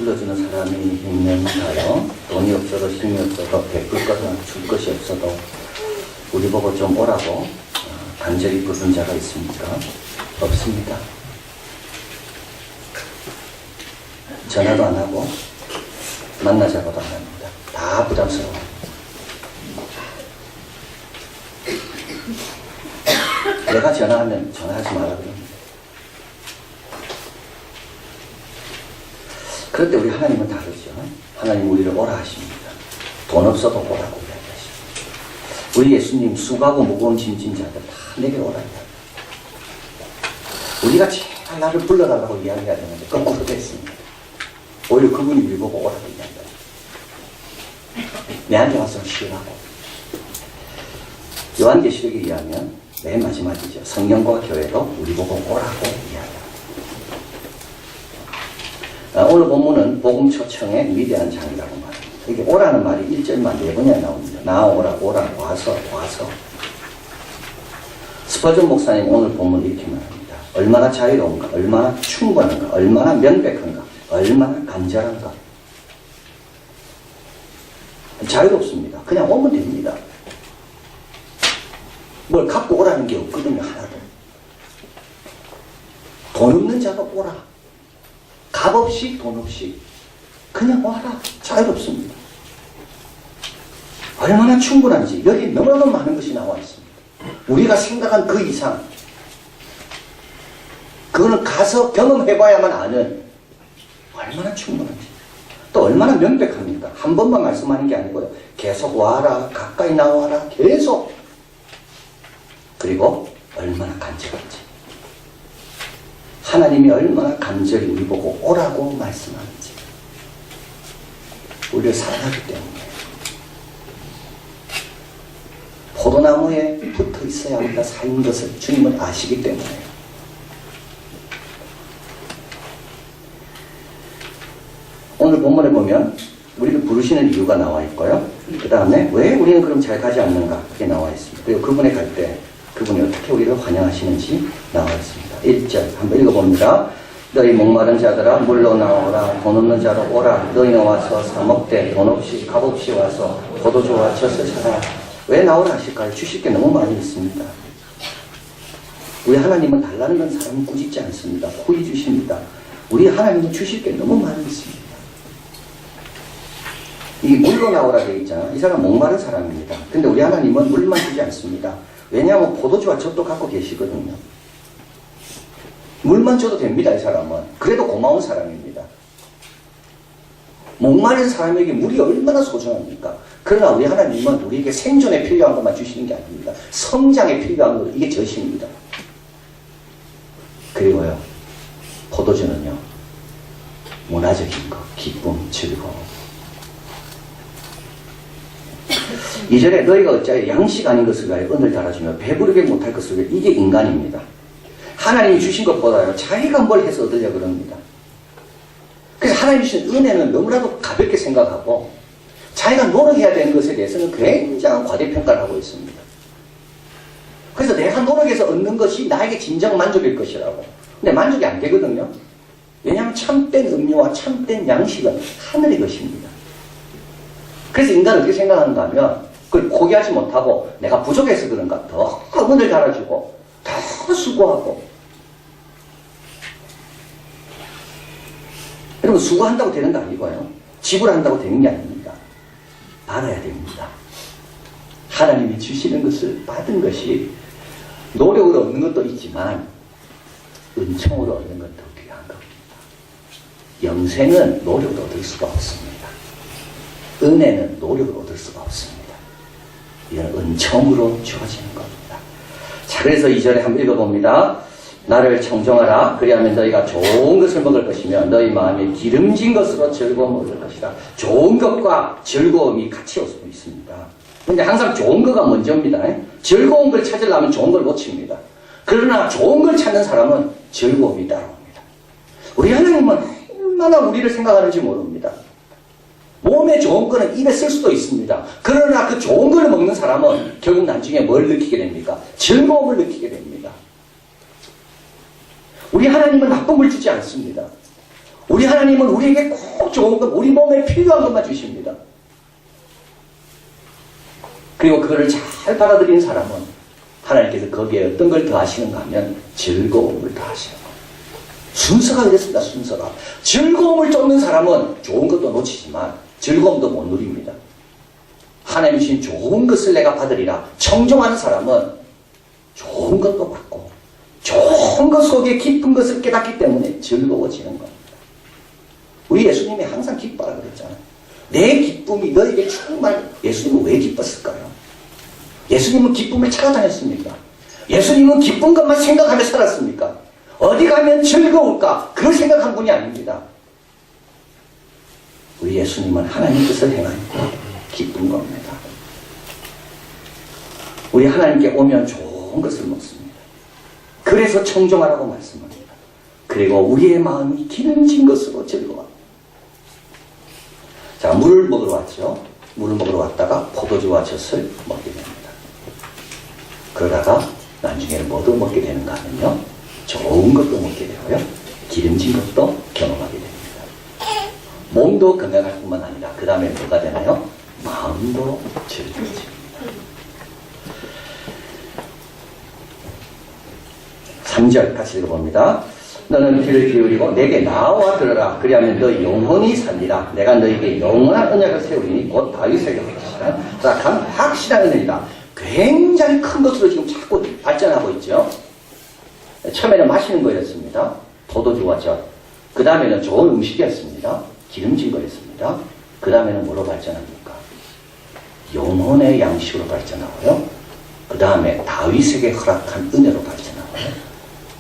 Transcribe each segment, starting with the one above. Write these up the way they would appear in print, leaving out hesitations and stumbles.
불러주는 사람이 있는가요? 돈이 없어도 힘이 없어도 베풀 것은 줄 것이 없어도 우리 보고 좀 오라고 간절히 부른 자가 있습니까? 없습니다. 전화도 안 하고 만나자고도 안 합니다. 다 부담스러워. 내가 전화하면 전화하지 마라 그럽니다. 그런데 우리 하나님은 다르죠. 하나님 우리를 오라 하십니다. 돈 없어도 오라고 이야기하십니다. 우리 예수님 수고하고 무거운 짐진 자들 다 내게 오라 이야기합니다. 우리가 제발 나를 불러달라고 이야기해야 되는데 거꾸로 됐습니다. 오히려 그분이 우리 보고 오라고 이야기합니다. 내한테 와서 쉬라고. 요한계시록에 의하면 맨 마지막이죠. 성령과 교회로 우리 보고 오라고 이야기합니다. 오늘 본문은 복음 초청의 위대한 장이라고 말합니다. 이게 오라는 말이 1절만 4번이나 나옵니다. 나오라, 오라, 와서, 와서. 스퍼전 목사님 오늘 본문 이렇게 말합니다. 얼마나 자유로운가, 얼마나 충분한가, 얼마나 명백한가, 얼마나 간절한가. 자유롭습니다. 그냥 오면 됩니다. 뭘 갖고 오라는 게 없거든요, 하나도. 돈 없는 자도 오라. 값 없이 돈 없이 그냥 와라. 자유롭습니다. 얼마나 충분한지 여기 너무나도 많은 것이 나와 있습니다. 우리가 생각한 그 이상 그거는 가서 경험해봐야만 아는 얼마나 충분한지 또 얼마나 명백합니까? 한 번만 말씀하는 게 아니고요. 계속 와라. 가까이 나와라. 계속. 그리고 얼마나 간절한지 하나님이 얼마나 간절히 우리 보고 오라고 말씀하는지 우리를 사랑하기 때문에 포도나무에 붙어 있어야 우리가 사는 것을 주님은 아시기 때문에 오늘 본문에 보면 우리를 부르시는 이유가 나와 있고요. 그 다음에 왜 우리는 그럼 잘 가지 않는가 그게 나와 있습니다. 그리고 그분에 갈 때 그분이 어떻게 우리를 환영하시는지 나와 있습니다. 1절 한번 읽어봅니다. 너희 목마른 자들아 물로 나오라. 돈 없는 자로 오라. 너희는 와서 사 먹되 돈 없이 값 없이 와서 포도주와 젖을 사라. 왜 나오라 하실까요? 주실 게 너무 많이 있습니다. 우리 하나님은 달라는 건 사람은 꾸짖지 않습니다. 호의 주십니다. 우리 하나님은 주실 게 너무 많이 있습니다. 이 물로 나오라 되어 있잖아요. 이 사람 목마른 사람입니다. 근데 우리 하나님은 물만 주지 않습니다. 왜냐하면 포도주와 젖도 갖고 계시거든요. 물만 줘도 됩니다. 이 사람은. 그래도 고마운 사람입니다. 목마른 사람에게 물이 얼마나 소중합니까? 그러나 우리 하나님은 우리에게 생존에 필요한 것만 주시는 게 아닙니다. 성장에 필요한 것, 이게 젖입니다. 그리고요, 포도주는요, 문화적인 것, 기쁨, 즐거움. 2절에 너희가 어찌하여 양식 아닌 것을 위하여 은을 달아주며 배부르게 못할 것을 위하여 이게 인간입니다. 하나님이 주신 것보다요 자기가 뭘 해서 얻으려고 그럽니다. 그래서 하나님이 주신 은혜는 너무나도 가볍게 생각하고 자기가 노력해야 되는 것에 대해서는 굉장한 과대평가를 하고 있습니다. 그래서 내가 노력해서 얻는 것이 나에게 진정 만족일 것이라고. 근데 만족이 안 되거든요. 왜냐하면 참된 음료와 참된 양식은 하늘의 것입니다. 그래서 인간은 어떻게 생각하는가 하면 그걸 포기하지 못하고 내가 부족해서 그런가 더 은을 달아주고 더 수고하고. 여러분 수고한다고 되는 거 아니고요. 지불한다고 되는 게 아닙니다. 받아야 됩니다. 하나님이 주시는 것을 받은 것이 노력으로 얻는 것도 있지만 은총으로 얻는 것도 귀한 겁니다. 영생은 노력으로 얻을 수가 없습니다. 은혜는 노력으로 얻을 수가 없습니다. 이건 은총으로 주어지는 겁니다. 자, 그래서 2절에 한번 읽어봅니다. 나를 청종하라. 그리하면 너희가 좋은 것을 먹을 것이며 너희 마음에 기름진 것으로 즐거움을 얻을 것이다. 좋은 것과 즐거움이 같이 오고 있습니다. 근데 항상 좋은 거가 먼저입니다. 즐거운 걸 찾으려면 좋은 걸 놓칩니다. 그러나 좋은 걸 찾는 사람은 즐거움이 따라옵니다. 우리 하나님은 얼마나 우리를 생각하는지 모릅니다. 몸에 좋은 거는 입에 쓸 수도 있습니다. 그러나 그 좋은 걸 먹는 사람은 결국 나중에 뭘 느끼게 됩니까? 즐거움을 느끼게 됩니다. 우리 하나님은 나쁜 걸 주지 않습니다. 우리 하나님은 우리에게 꼭 꼭 좋은 것, 우리 몸에 필요한 것만 주십니다. 그리고 그거를 잘 받아들이는 사람은 하나님께서 거기에 어떤 걸 더하시는가 하면 즐거움을 더하시는 거예요. 순서가 이랬습니다. 순서가. 즐거움을 쫓는 사람은 좋은 것도 놓치지만 즐거움도 못 누립니다. 하나님 주신 좋은 것을 내가 받으리라 청종하는 사람은 좋은 것도 받고 좋은 것 속에 깊은 것을 깨닫기 때문에 즐거워지는 겁니다. 우리 예수님이 항상 기뻐하라 그랬잖아요. 내 기쁨이 너에게 정말. 예수님은 왜 기뻤을까요? 예수님은 기쁨에 찾아다녔습니까? 예수님은 기쁜 것만 생각하며 살았습니까? 어디 가면 즐거울까? 그걸 생각한 분이 아닙니다. 우리 예수님은 하나님 뜻을 행하니까 기쁜 겁니다. 우리 하나님께 오면 좋은 것을 먹습니다. 그래서 청종하라고 말씀합니다. 그리고 우리의 마음이 기름진 것으로 즐거워합니다. 자, 물을 먹으러 왔죠. 물을 먹으러 왔다가 포도주와 젖을 먹게 됩니다. 그러다가 나중에는 뭐도 먹게 되는가 하면요, 좋은 것도 먹게 되고요, 기름진 것도 경험하게 됩니다. 몸도 건강할 뿐만 아니라 그 다음에 뭐가 되나요? 마음도 즐거워집니다. 3절 같이 읽어봅니다. 너는 귀를 기울이고 내게 나와 들으라. 그리하면 너 영원히 살리라. 내가 너에게 영원한 언약을 세우리니 곧 다윗에게 확실한 은혜이다. 굉장히 큰 것으로 지금 자꾸 발전하고 있죠. 처음에는 마시는 거였습니다. 포도주와 젖. 그 다음에는 좋은 음식이었습니다. 기름진 거였습니다. 그 다음에는 뭐로 발전합니까? 영혼의 양식으로 발전하고요. 그 다음에 다윗에게 허락한 은혜로 발전하고요.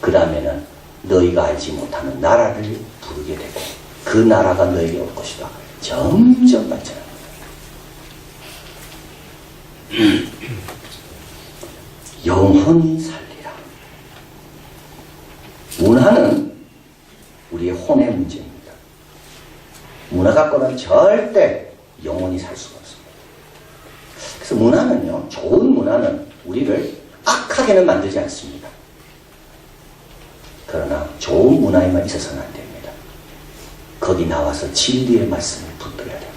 그 다음에는 너희가 알지 못하는 나라를 부르게 되고 그 나라가 너에게 올 것이다. 점점 발전합니다. 영혼이 살리라. 문화는 우리의 혼의 문제입니다. 문화 갖고는 절대 영혼이 살 수가 없습니다. 그래서 문화는요, 좋은 문화는 우리를 악하게는 만들지 않습니다. 그러나 좋은 문화에만 있어서는 안 됩니다. 거기 나와서 진리의 말씀을 붙들어야 됩니다.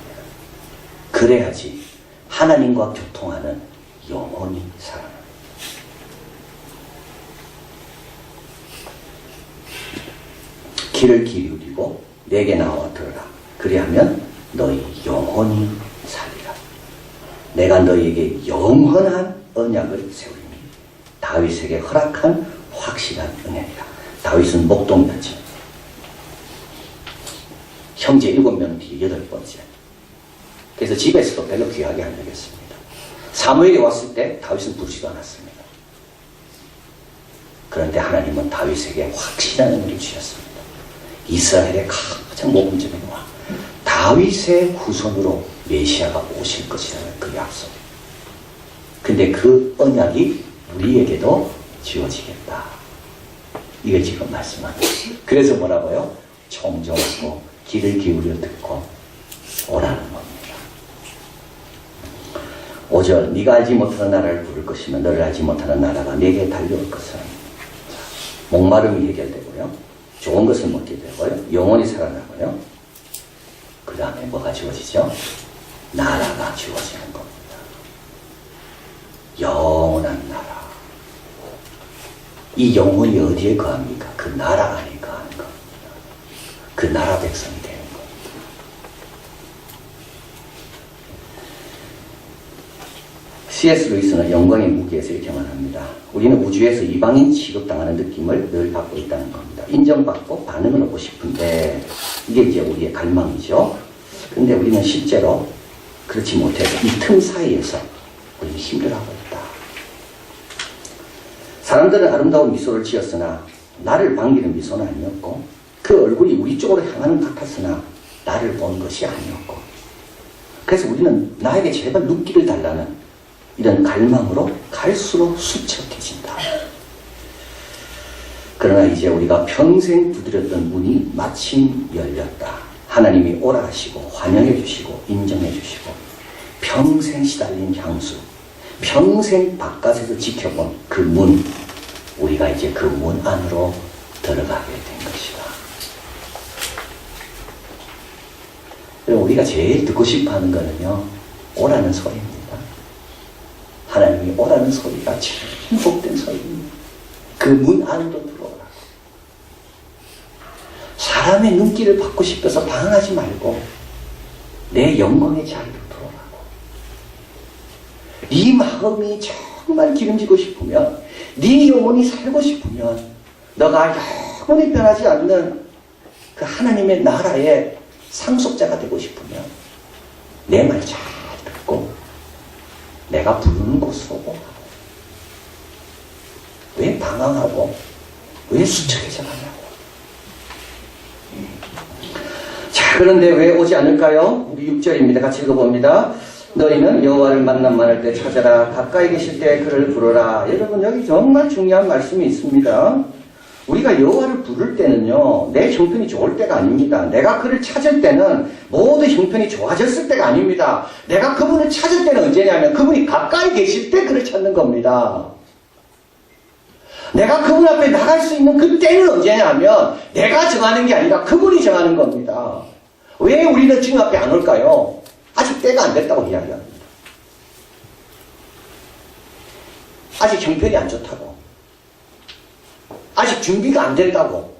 그래야지 하나님과 교통하는 영혼이 살아납니다. 귀를 기울이고 내게 나와 들으라. 그리하면 너희 영혼이 살리라. 내가 너희에게 영원한 언약을 세우리니 다윗에게 허락한 확실한 은혜니라. 다윗은 목동이었죠. 형제 7명 뒤 8번째. 그래서 집에서도 별로 귀하게 안 여겼습니다. 사무엘이 왔을 때 다윗은 부르지도 않았습니다. 그런데 하나님은 다윗에게 확실한 은혜를 주셨습니다. 이스라엘의 가장 모범적인 왕 다윗의 후손으로 메시아가 오실 것이라는 그 약속. 근데 그 언약이 우리에게도 지워지겠다. 이게 지금 말씀합니다. 그래서 뭐라고요? 청정하고 귀를 기울여 듣고 오라는 겁니다. 5절 네가 알지 못하는 나라를 부를 것이면 너를 알지 못하는 나라가 내게 달려올 것은. 목마름이 해결되고요, 좋은 것을 먹게 되고요, 영원히 살아나고요, 그 다음에 뭐가 주어지죠? 나라가 주어지는 겁니다. 영원한 나라. 이 영혼이 어디에 거합니까? 그 나라 안에 거하는 겁니다. 그 나라 백성이 되는 겁니다. C.S. 루이스는 영광의 무기에서 이렇게 말합니다. 우리는 우주에서 이방인 취급당하는 느낌을 늘 갖고 있다는 겁니다. 인정받고 반응을 하고 싶은데 이게 이제 우리의 갈망이죠. 근데 우리는 실제로 그렇지 못해서 이 틈 사이에서 우리는 힘들어하고 있다. 사람들은 아름다운 미소를 지었으나 나를 반기는 미소는 아니었고 그 얼굴이 우리 쪽으로 향하는 것 같았으나 나를 본 것이 아니었고, 그래서 우리는 나에게 제발 눈길을 달라는 이런 갈망으로 갈수록 수척해진다. 그러나 이제 우리가 평생 두드렸던 문이 마침 열렸다. 하나님이 오라 하시고 환영해 주시고 인정해 주시고 평생 시달린 향수, 평생 바깥에서 지켜본 그 문, 우리가 이제 그 문 안으로 들어가게 된 것이다. 우리가 제일 듣고 싶어 하는 거는요, 오라는 소리입니다. 하나님이 오라는 소리가 제일 복된 소리입니다. 그 문 안으로 들어오라. 사람의 눈길을 받고 싶어서 방황하지 말고 내 영광의 자리로 들어오라고. 네 마음이 정말 기름지고 싶으면, 네 영혼이 살고 싶으면, 너가 영원히 변하지 않는 그 하나님의 나라의 상속자가 되고 싶으면 내 말 잘 듣고 내가 부르는 곳으로 오라고. 왜 방황하고 왜 수척해져 가냐고. 자, 그런데 왜 오지 않을까요? 우리 6절입니다. 같이 읽어봅니다. 너희는 여호와를 만날 때 찾아라. 가까이 계실 때 그를 부르라. 여러분, 여기 정말 중요한 말씀이 있습니다. 우리가 여호와를 부를 때는요, 내 형편이 좋을 때가 아닙니다. 내가 그를 찾을 때는 모두 형편이 좋아졌을 때가 아닙니다. 내가 그분을 찾을 때는 언제냐면 그분이 가까이 계실 때 그를 찾는 겁니다. 내가 그분 앞에 나갈 수 있는 그 때는 언제냐면 내가 정하는 게 아니라 그분이 정하는 겁니다. 왜 우리는 주님 앞에 안 올까요? 아직 때가 안 됐다고 이야기합니다. 아직 형편이 안 좋다고. 아직 준비가 안 된다고.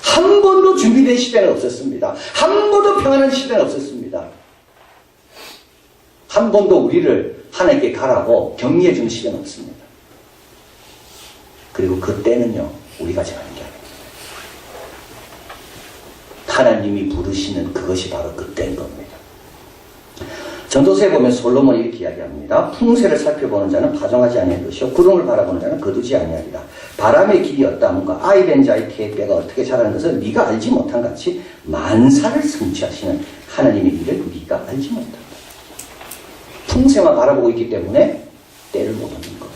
한 번도 준비된 시대는 없었습니다. 한 번도 평안한 시대는 없었습니다. 한 번도 우리를 하나님께 가라고 격려해 주는 시대는 없습니다. 그리고 그때는요, 우리가 정하는 게 아닙니다. 하나님이 부르시는 그것이 바로 그때인 겁니다. 전도서에 보면 솔로몬이 이렇게 이야기합니다. 풍세를 살펴보는 자는 파종하지 아니할 것이요 구름을 바라보는 자는 거두지 아니하리라. 바람의 길이 어떠함과 아이 된 자의 계획가 어떻게 자라는 것을 네가 알지 못한 같이 만사를 성취하시는 하나님의 일을 네가 알지 못한다. 풍세만 바라보고 있기 때문에 때를 못 얻는 거예요.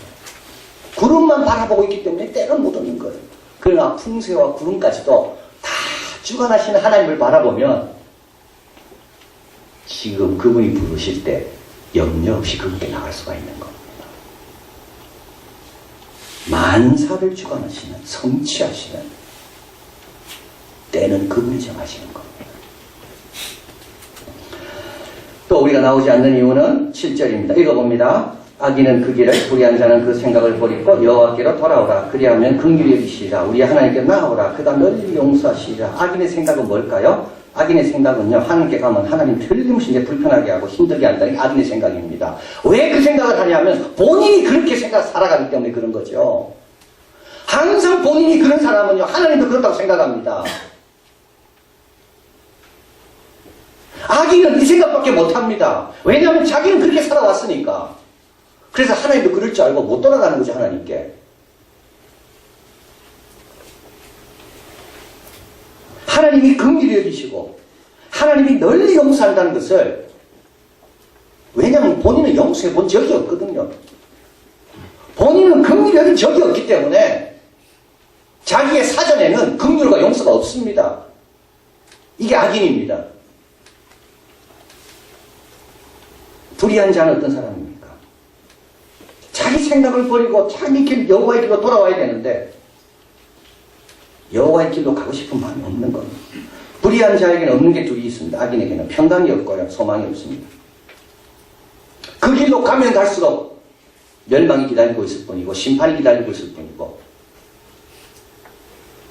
구름만 바라보고 있기 때문에 때를 못 얻는 거예요. 그러나 풍세와 구름까지도 다 주관하시는 하나님을 바라보면 지금 그분이 부르실 때 염려 없이 그분께 나갈 수가 있는 겁니다. 만사를 주관하시는, 성취하시는 때는 그분이 정하시는 겁니다. 또 우리가 나오지 않는 이유는 7절입니다. 읽어봅니다. 악인은 그 길을, 불의한 자는 그 생각을 버리고 여호와께로 돌아오라. 그리하면 긍휼히 여기시리라. 우리 하나님께 나아오라. 그다음 널리 용서하시리라. 악인의 생각은 뭘까요? 악인의 생각은요, 하나님께 가면 하나님 틀림없이 이제 불편하게 하고 힘들게 한다는 게 악인의 생각입니다. 왜 그 생각을 하냐면 본인이 그렇게 살아가기 때문에 그런 거죠. 항상 본인이 그런 사람은요, 하나님도 그렇다고 생각합니다. 악인은 이 생각밖에 못합니다. 왜냐하면 자기는 그렇게 살아왔으니까. 그래서 하나님도 그럴 줄 알고 못 돌아가는 거죠, 하나님께. 하나님이 긍휼히 여기시고 하나님이 널리 용서한다는 것을, 왜냐하면 본인은 용서해 본 적이 없거든요. 본인은 긍휼히 여긴 적이 없기 때문에 자기의 사전에는 긍휼과 용서가 없습니다. 이게 악인입니다. 불의한 자는 어떤 사람입니까? 자기 생각을 버리고 자기 길, 여호와의 길로 돌아와야 되는데 여호와의 길로 가고 싶은 마음이 없는 겁니다. 불의한 자에게는 없는 게 둘이 있습니다. 악인에게는 평강이 없고요, 소망이 없습니다. 그 길로 가면 갈수록 멸망이 기다리고 있을 뿐이고 심판이 기다리고 있을 뿐이고,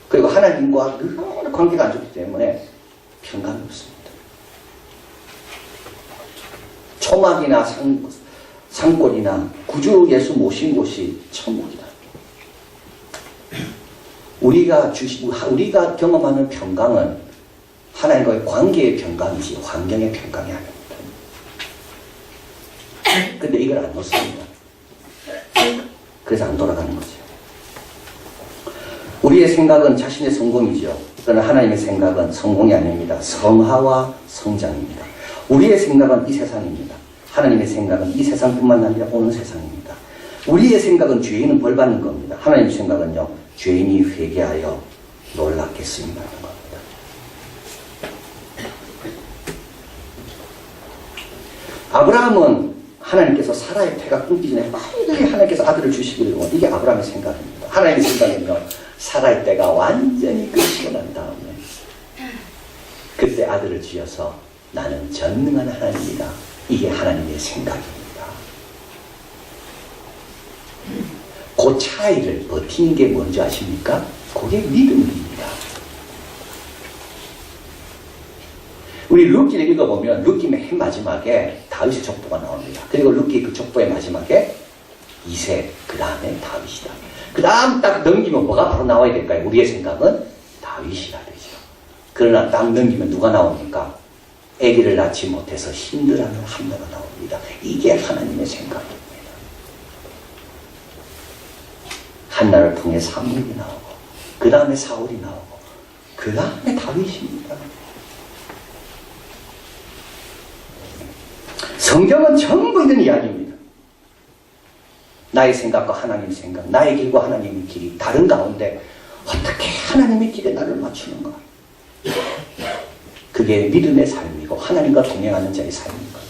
그리고 하나님과 늘 관계가 안 좋기 때문에 평강이 없습니다. 초막이나 산골이나 구주 예수 모신 곳이 천국이다. 우리가 경험하는 평강은 하나님과의 관계의 평강이지 환경의 평강이 아닙니다. 근데 이걸 안 놓습니다. 그래서 안 돌아가는 거죠. 우리의 생각은 자신의 성공이죠. 그러나 하나님의 생각은 성공이 아닙니다. 성화와 성장입니다. 우리의 생각은 이 세상입니다. 하나님의 생각은 이 세상뿐만 아니라 오는 세상입니다. 우리의 생각은 죄인은 벌 받는 겁니다. 하나님의 생각은요, 죄인이 회개하여 놀랍게 쓰임받는 겁니다. 아브라함은 하나님께서 사라의 태가 끊기 전에 빨리 하나님께서 아들을 주시기를, 이게 아브라함의 생각입니다. 하나님의 생각은요, 사라의 때가 완전히 끊기고 난 다음에 그때 아들을 주셔서 나는 전능한 하나님이다. 이게 하나님의 생각입니다. 그 차이를 버티는 게 뭔지 아십니까? 그게 믿음입니다. 우리 룻기를 읽어보면 룻기 맨 마지막에 다윗의 족보가 나옵니다. 그리고 룻기 그 족보의 마지막에 이세, 그 다음에 다윗이다. 그 다음 딱 넘기면 뭐가 바로 나와야 될까요? 우리의 생각은 다윗이라 되죠. 그러나 딱 넘기면 누가 나옵니까? 아기를 낳지 못해서 힘들어하는 한나가 나옵니다. 이게 하나님의 생각입니다. 한나를 통해 사무엘이 나오고 그 다음에 사울이 나오고 그 다음에 다윗입니다. 성경은 전부 이런 이야기입니다. 나의 생각과 하나님의 생각, 나의 길과 하나님의 길이 다른 가운데 어떻게 하나님의 길에 나를 맞추는가? 그게 믿음의 삶이고 하나님과 동행하는 자의 삶인 거예요.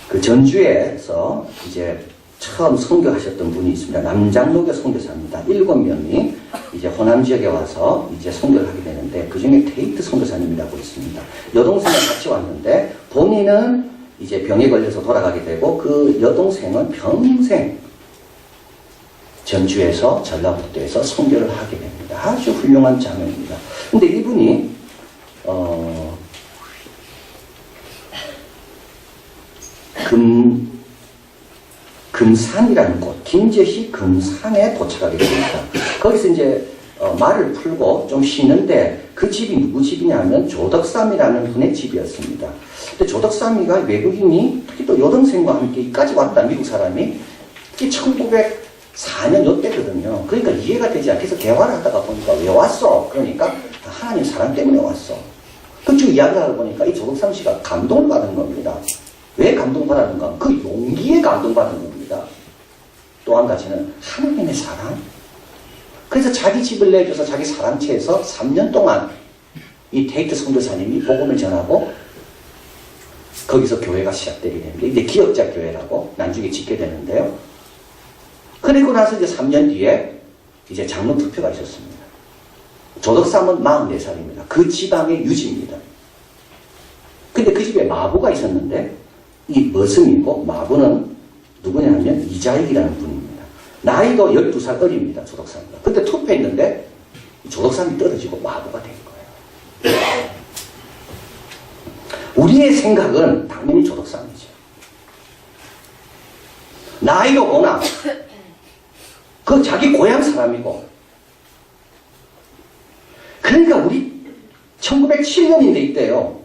그 전주에서 이제 처음 선교하셨던 분이 있습니다. 남장로교 선교사입니다. 7명이 이제 호남 지역에 와서 이제 선교를 하게 되는데 그 중에 테이트 선교사님이라고 있습니다. 여동생과 같이 왔는데 본인은 이제 병에 걸려서 돌아가게 되고 그 여동생은 평생 전주에서 전라북도에서 선교를 하게 됩니다. 아주 훌륭한 자매입니다. 근데 이분이 금산이라는 곳, 김제시 금산에 도착하게 됩니다. 거기서 이제 말을 풀고 좀 쉬는데 그 집이 누구 집이냐면 조덕삼이라는 분의 집이었습니다. 근데 조덕삼이가 외국인이 특히 또 여동생과 함께 여기까지 왔다, 미국 사람이. 특히 1904년 요때거든요. 그러니까 이해가 되지 않게 해서 대화를 하다가 보니까 왜 왔어? 그러니까 하나님 사랑 때문에 왔어. 그쪽 이야기를 하다 보니까 이 조덕삼 씨가 감동을 받은 겁니다. 왜 감동받았는가? 그 용기에 감동받은 겁니다. 또 한 가지는 하나님의 사랑. 그래서 자기 집을 내줘서 자기 사랑채에서 3년 동안 이 테이트 선교사님이 복음을 전하고 거기서 교회가 시작되게 됩니다. 이제 기억자 교회라고 나중에 짓게 되는데요. 그리고 나서 이제 3년 뒤에 이제 장로 투표가 있었습니다. 조덕삼은 44살입니다. 그 지방의 유지입니다. 근데 그 집에 마부가 있었는데 이 머슴이고 마부는 누구냐면 이자익이라는 분입니다. 나이도 12살 어립니다. 조덕삼이가. 근데 투표했는데 조덕삼이 떨어지고 마부가 된 거예요. 우리의 생각은 당연히 조덕삼이죠. 나이도 워낙 그 자기 고향 사람이고 그러니까 우리 1907년인데 이때요.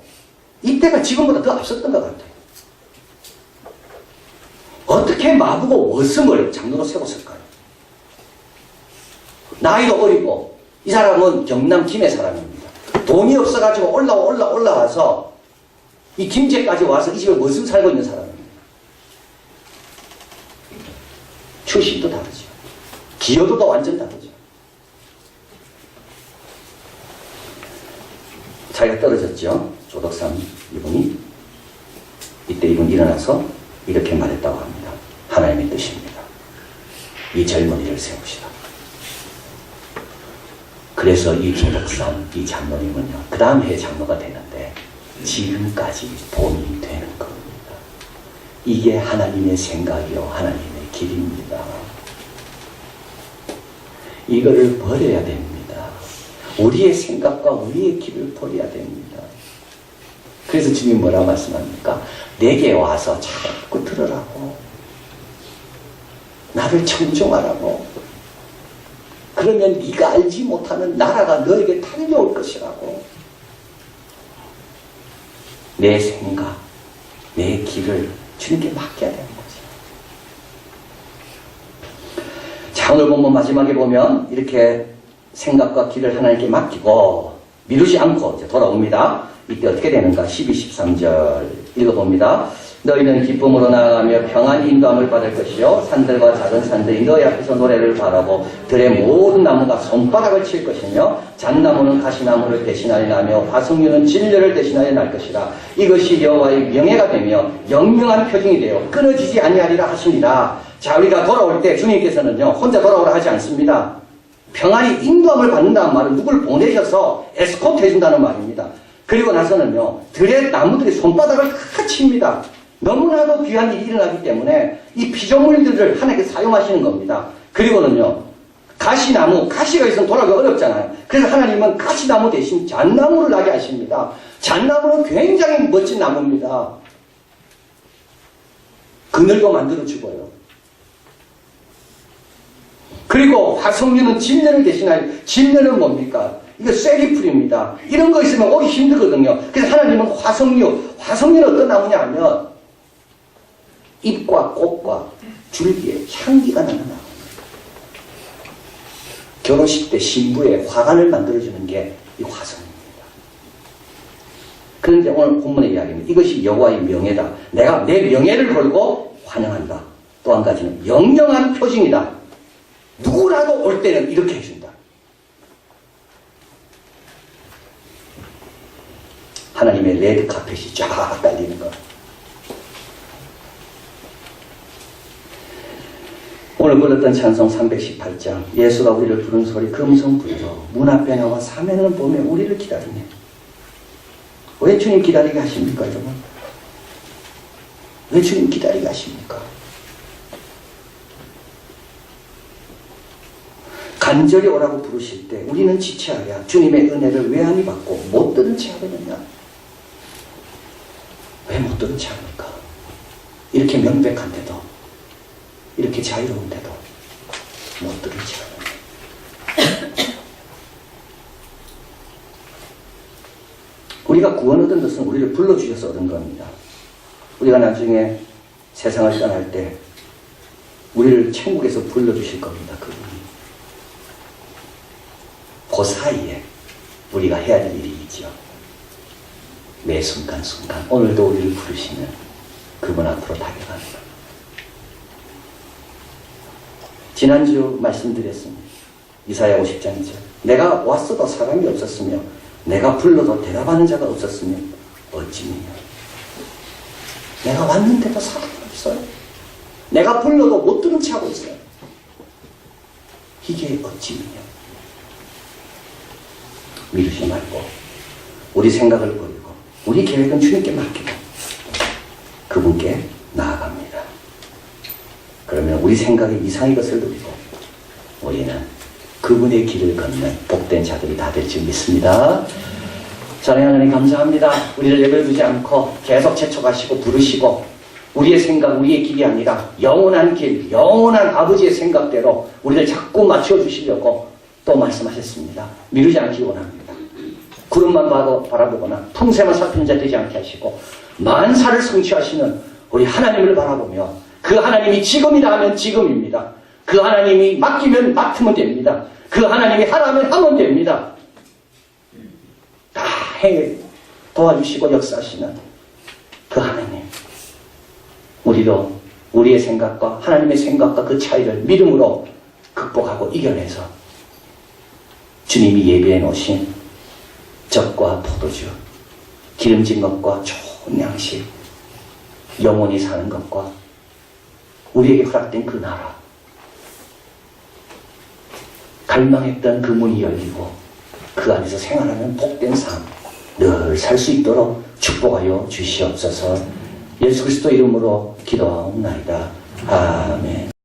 이때가 지금보다 더 앞섰던 것 같아요. 어떻게 마부고 머슴을 장로로 세웠을까요? 나이도 어리고 이 사람은 경남 김해 사람입니다. 돈이 없어가지고 올라와서 이 김제까지 와서 이 집에 머슴 살고 있는 사람입니다. 출신도 다르죠. 기여도도 완전 다르죠. 자기가 떨어졌죠. 조덕삼 이분이. 이때 이분 일어나서 이렇게 말했다고 합니다. 하나님의 뜻입니다. 이 젊은이를 세웁시다. 그래서 이 조덕삼, 이 장로님은요, 그 다음 해에 장로가 되는데 지금까지 본인이 되는 겁니다. 이게 하나님의 생각이요, 하나님의 길입니다. 이거를 버려야 됩니다. 우리의 생각과 우리의 길을 버려야 됩니다. 그래서 주님 뭐라 말씀합니까? 내게 와서 자꾸 들으라고. 나를 청종하라고. 그러면 네가 알지 못하는 나라가 너에게 달려올 것이라고. 내 생각, 내 길을 주님께 맡겨야 되는 거죠. 자, 오늘 본문 마지막에 보면 이렇게 생각과 길을 하나님께 맡기고 미루지 않고 이제 돌아옵니다. 이때 어떻게 되는가? 12, 13절 읽어봅니다. 너희는 기쁨으로 나아가며 평안히 인도함을 받을 것이요 산들과 작은 산들이 너희 앞에서 노래를 바라고 들의 모든 나무가 손바닥을 칠 것이며 잣나무는 가시나무를 대신하여 나며 화석류는 진려를 대신하여 날 것이라. 이것이 여호와의 명예가 되며 영영한 표징이 되어 끊어지지 아니하리라 하시니라. 자, 우리가 돌아올 때 주님께서는요 혼자 돌아오라 하지 않습니다. 평안히 인도함을 받는다는 말은 누굴 보내셔서 에스코트 해준다는 말입니다. 그리고 나서는요, 들의 나무들이 손바닥을 다 칩니다. 너무나도 귀한 일이 일어나기 때문에 이 피조물들을 하나님께 사용하시는 겁니다. 그리고는요, 가시나무, 가시가 있으면 돌아가기 어렵잖아요. 그래서 하나님은 가시나무 대신 잣나무를 나게 하십니다. 잣나무는 굉장히 멋진 나무입니다. 그늘도 만들어 주고요. 그리고 화석류는 진면을 대신하여, 진면은 뭡니까? 이거 쐐기풀입니다. 이런 거 있으면 오기 힘들거든요. 그래서 하나님은 화석류는 어떤 나무냐 하면 잎과 꽃과 줄기에 향기가 나는 나무. 결혼식 때 신부의 화관을 만들어주는 게 이 화석입니다. 그런데 오늘 본문의 이야기는 이것이 여호와의 명예다. 내가 내 명예를 걸고 환영한다. 또 한 가지는 영영한 표징이다. 누구라도 올 때는 이렇게 해준다. 하나님의 레드 카펫이 쫙 깔리는 것. 오늘 불렀던 찬송 318장 예수가 우리를 부른 소리 금성 불러 문 앞에 나와 사면을 보며 우리를 기다리네. 왜 주님 기다리게 하십니까 여러분? 왜 주님 기다리게 하십니까? 간절히 오라고 부르실 때 우리는 지체하랴 주님의 은혜를 외안히 받고 못 들은 채 하느냐? 왜 못 들은 채 합니까? 이렇게 명백한데도, 이렇게 자유로운데도 못 들은 채 하느냐? 우리가 구원 얻은 것은 우리를 불러주셔서 얻은 겁니다. 우리가 나중에 세상을 떠날 때 우리를 천국에서 불러주실 겁니다. 그분이. 그 사이에 우리가 해야 될 일이 있죠. 매 순간순간 오늘도 우리를 부르시는 그분 앞으로 다가갑니다. 지난주 말씀드렸습니다. 이사야 50장이죠. 내가 왔어도 사람이 없었으며 내가 불러도 대답하는 자가 없었으면 어찌미냐. 내가 왔는데도 사람이 없어요. 내가 불러도 못 들은 채 하고 있어요. 이게 어찌미냐. 미루지 말고 우리 생각을 버리고 우리 계획은 주님께 맡기고 그분께 나아갑니다. 그러면 우리 생각에 이상의 것을 누리고 우리는 그분의 길을 걷는 복된 자들이 다 될 줄 믿습니다. 저는 하나님 감사합니다. 우리를 내버려두지 않고 계속 재촉하시고 부르시고 우리의 생각, 우리의 길이 아니라 영원한 길, 영원한 아버지의 생각대로 우리를 자꾸 맞춰주시려고 또 말씀하셨습니다. 미루지 않기 원합니다. 구름만 바라보거나 풍새만 살피는 자 되지 않게 하시고 만사를 성취하시는 우리 하나님을 바라보며 그 하나님이 지금이다 하면 지금입니다. 그 하나님이 맡기면 맡으면 됩니다. 그 하나님이 하라면 하면 됩니다. 다 도와주시고 역사하시는 그 하나님. 우리도 우리의 생각과 하나님의 생각과 그 차이를 믿음으로 극복하고 이겨내서 주님이 예비해 놓으신 젖과 포도주, 기름진 것과 좋은 양식, 영원히 사는 것과 우리에게 허락된 그 나라, 갈망했던 그 문이 열리고 그 안에서 생활하는 복된 삶 늘 살 수 있도록 축복하여 주시옵소서. 예수 그리스도 이름으로 기도하옵나이다. 아멘.